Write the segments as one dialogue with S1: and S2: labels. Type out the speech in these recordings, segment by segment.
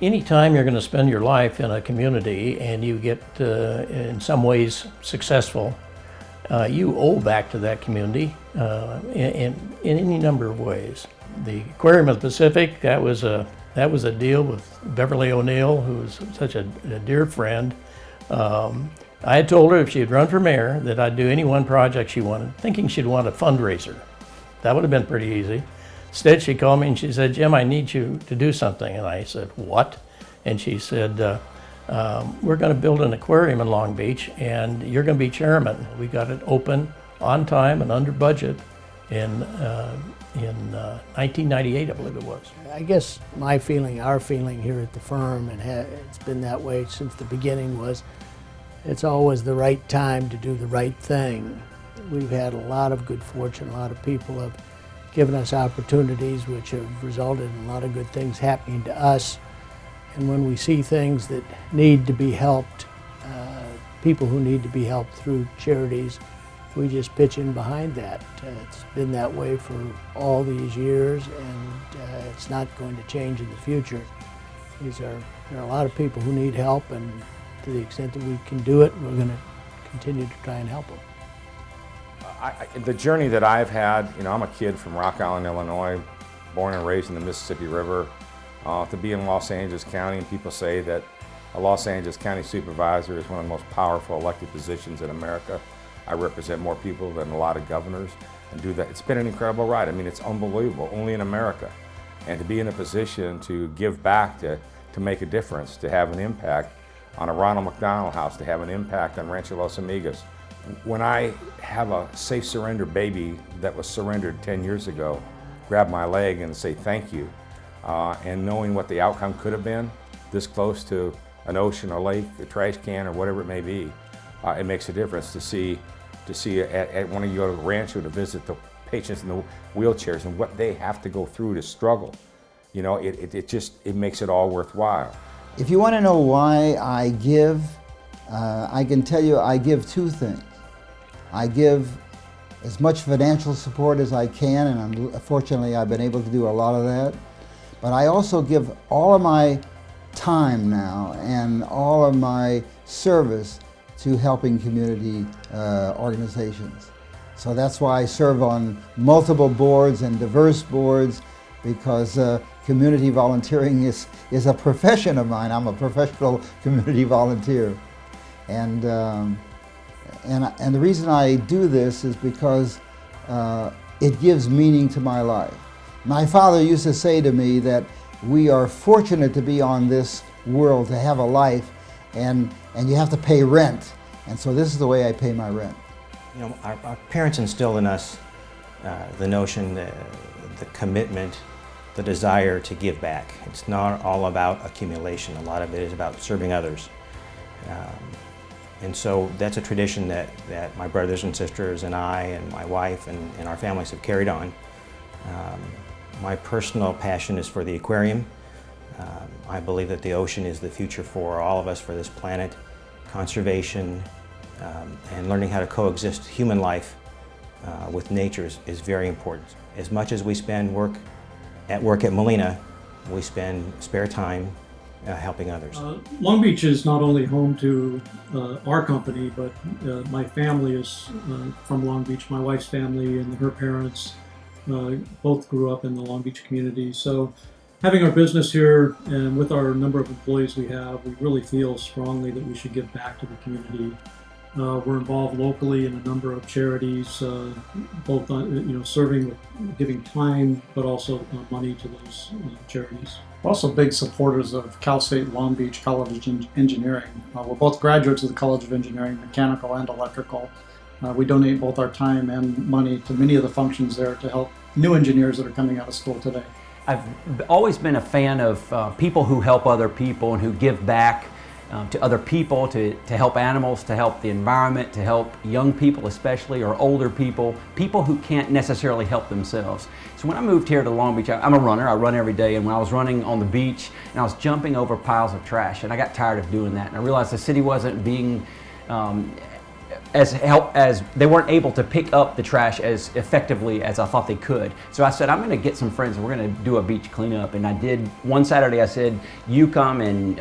S1: Anytime you're going to spend your life in a community and you get, in some ways, successful, you owe back to that community in any number of ways. The Aquarium of the Pacific, that was a deal with Beverly O'Neill, who was such a dear friend. I had told her if she had run for mayor that I'd do any one project she wanted, thinking she'd want a fundraiser. That would have been pretty easy. Instead, she called me and she said, "Jim, I need you to do something." And I said, "What?" And she said, "We're going to build an aquarium in Long Beach and you're going to be chairman." We got it open on time and under budget in 1998, I believe it was.
S2: I guess my feeling, our feeling here at the firm, and it's been that way since the beginning, was it's always the right time to do the right thing. We've had a lot of good fortune. A lot of people have given us opportunities which have resulted in a lot of good things happening to us. And when we see things that need to be helped, people who need to be helped through charities, we just pitch in behind that. It's been that way for all these years, and it's not going to change in the future. There are a lot of people who need help, and to the extent that we can do it, we're going to continue to try and help them.
S3: The journey that I've had, I'm a kid from Rock Island, Illinois, born and raised in the Mississippi River, to be in Los Angeles County, and people say that a Los Angeles County supervisor is one of the most powerful elected positions in America. I represent more people than a lot of governors and do that. It's been an incredible ride. I mean, it's unbelievable, only in America. And to be in a position to give back, to make a difference, to have an impact on a Ronald McDonald House, to have an impact on Rancho Los Amigos. When I have a safe surrender baby that was surrendered 10 years ago, grab my leg and say thank you, and knowing what the outcome could have been, this close to an ocean, a lake, a trash can, or whatever it may be, it makes a difference to see when you go to Rancho to visit the patients in the wheelchairs and what they have to go through to struggle. It makes it all worthwhile.
S4: If you want to know why I give, I can tell you I give two things. I give as much financial support as I can, and fortunately I've been able to do a lot of that. But I also give all of my time now and all of my service to helping community organizations. So that's why I serve on multiple boards and diverse boards, because community volunteering is a profession of mine. I'm a professional community volunteer. And the reason I do this is because it gives meaning to my life. My father used to say to me that we are fortunate to be on this world, to have a life, and you have to pay rent. And so this is the way I pay my rent.
S5: Our parents instilled in us the notion, the commitment, the desire to give back. It's not all about accumulation. A lot of it is about serving others. And so that's a tradition that my brothers and sisters and I and my wife and our families have carried on. My personal passion is for the aquarium. I believe that the ocean is the future for all of us, for this planet. Conservation and learning how to coexist human life with nature is very important. As much as we spend work at Molina, we spend spare time helping others.
S6: Long Beach is not only home to our company, but my family is from Long Beach. My wife's family and her parents both grew up in the Long Beach community. So having our business here and with our number of employees we have, we really feel strongly that we should give back to the community. We're involved locally in a number of charities, both serving with giving time, but also money to those charities.
S7: We're also big supporters of Cal State Long Beach College of Engineering. We're both graduates of the College of Engineering, mechanical and electrical. We donate both our time and money to many of the functions there to help new engineers that are coming out of school today.
S8: I've always been a fan of people who help other people and who give back to other people, to help animals, to help the environment, to help young people especially, or older people who can't necessarily help themselves. So when I moved here to Long Beach, I'm a runner, I run every day, and when I was running on the beach and I was jumping over piles of trash, and I got tired of doing that, and I realized the city wasn't being as they weren't able to pick up the trash as effectively as I thought they could. So I said, I'm going to get some friends and we're going to do a beach cleanup. And I did one Saturday. I said, you come, and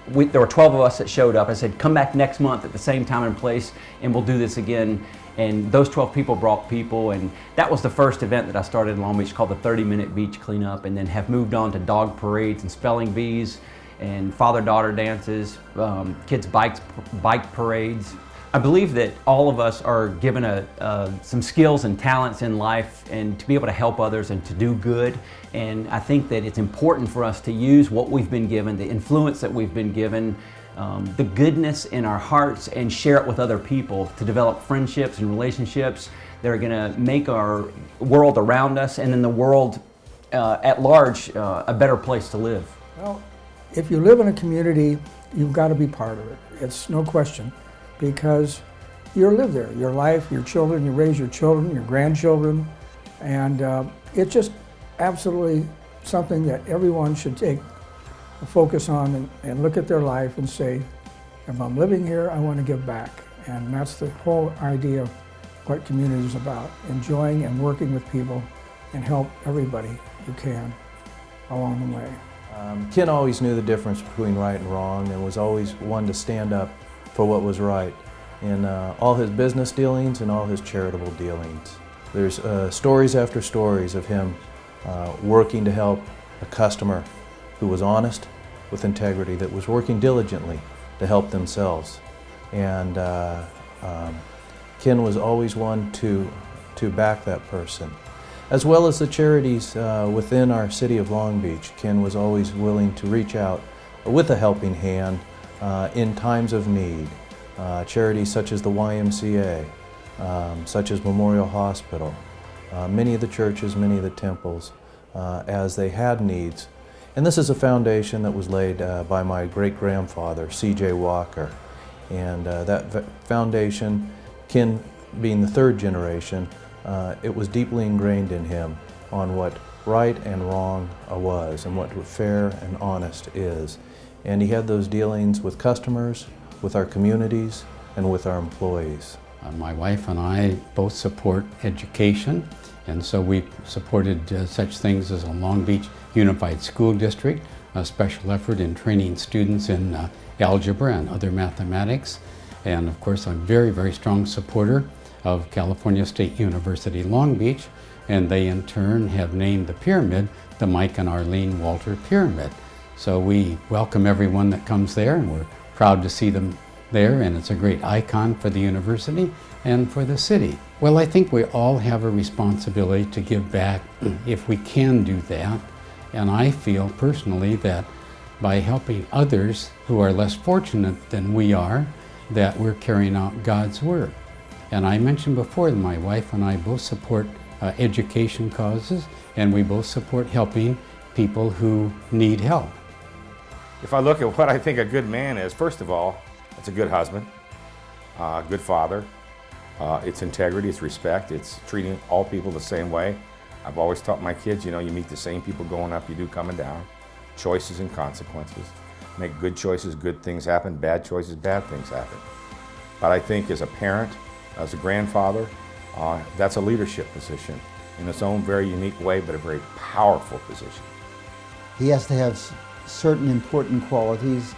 S8: there were 12 of us that showed up. I said, come back next month at the same time and place, and we'll do this again. And those 12 people brought people, and that was the first event that I started in Long Beach, called the 30-minute beach cleanup, and then have moved on to dog parades and spelling bees and father-daughter dances, kids' bike parades. I believe that all of us are given some skills and talents in life, and to be able to help others and to do good. And I think that it's important for us to use what we've been given, the influence that we've been given, the goodness in our hearts, and share it with other people to develop friendships and relationships that are going to make our world around us, and then the world at large, a better place to live.
S9: Well, if you live in a community, you've got to be part of it. It's no question, because you live there, your life, your children, you raise your children, your grandchildren, and it's just absolutely something that everyone should take a focus on and look at their life and say, if I'm living here, I want to give back. And that's the whole idea of what community is about, enjoying and working with people and help everybody you can along the way.
S10: Ken always knew the difference between right and wrong, and was always one to stand up for what was right in all his business dealings and all his charitable dealings. There's stories after stories of him working to help a customer who was honest, with integrity, that was working diligently to help themselves. And Ken was always one to back that person. As well as the charities within our city of Long Beach, Ken was always willing to reach out with a helping hand in times of need. Charities such as the YMCA, such as Memorial Hospital, many of the churches, many of the temples, as they had needs. And this is a foundation that was laid by my great-grandfather, C.J. Walker. And that foundation, Ken being the third generation, it was deeply ingrained in him on what right and wrong was, and what fair and honest is. And he had those dealings with customers, with our communities, and with our employees.
S11: My wife and I both support education, and so we supported such things as a Long Beach Unified School District, a special effort in training students in algebra and other mathematics. And of course, I'm a very, very strong supporter of California State University Long Beach, and they in turn have named the pyramid the Mike and Arlene Walter Pyramid. So we welcome everyone that comes there, and we're proud to see them there, and it's a great icon for the university and for the city. Well, I think we all have a responsibility to give back if we can do that, and I feel personally that by helping others who are less fortunate than we are, that we're carrying out God's work. And I mentioned before that my wife and I both support education causes, and we both support helping people who need help.
S3: If I look at what I think a good man is, first of all, it's a good husband, a good father. It's integrity, it's respect, it's treating all people the same way. I've always taught my kids, you meet the same people going up you do coming down. Choices and consequences. Make good choices, good things happen. Bad choices, bad things happen. But I think as a parent, as a grandfather, that's a leadership position in its own very unique way, but a very powerful position.
S4: He has to have certain important qualities.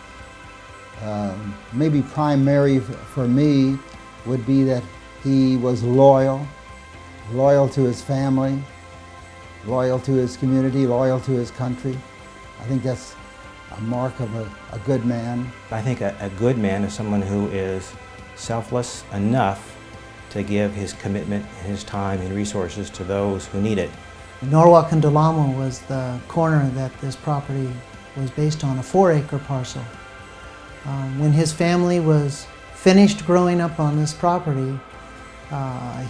S4: Maybe primary for me would be that he was loyal to his family, loyal to his community, loyal to his country. I think that's a mark of a good man.
S5: I think a good man is someone who is selfless enough to give his commitment, his time, and resources to those who need it.
S12: Norwalk and Del Amo was the corner that this property was based on, a 4-acre parcel. When his family was finished growing up on this property,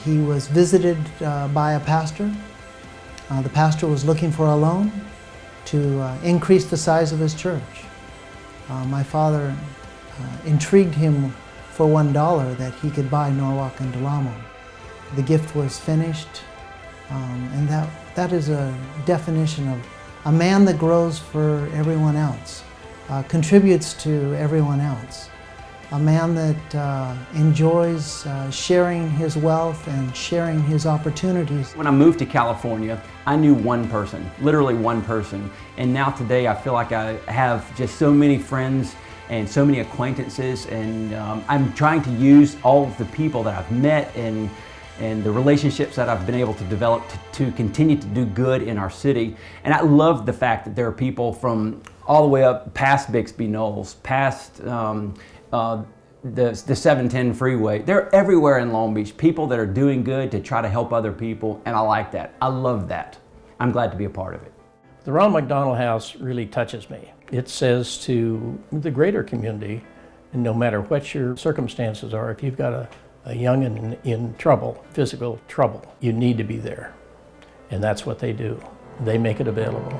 S12: he was visited by a pastor. The pastor was looking for a loan to increase the size of his church. My father intrigued him for $1 that he could buy Norwalk and Del Amo. The gift was finished, and that is a definition of a man that grows for everyone else, contributes to everyone else. a man that enjoys sharing his wealth and sharing his opportunities.
S8: When I moved to California, I knew one person, literally one person. And now today I feel like I have just so many friends and so many acquaintances, and I'm trying to use all of the people that I've met and the relationships that I've been able to develop to continue to do good in our city. And I love the fact that there are people from all the way up past Bixby Knolls, past the 710 freeway. They're everywhere in Long Beach, people that are doing good to try to help other people, and I like that. I love that. I'm glad to be a part of it.
S1: The Ronald McDonald House really touches me. It says to the greater community, and no matter what your circumstances are, if you've got a young'un in trouble, physical trouble, you need to be there. And that's what they do. They make it available.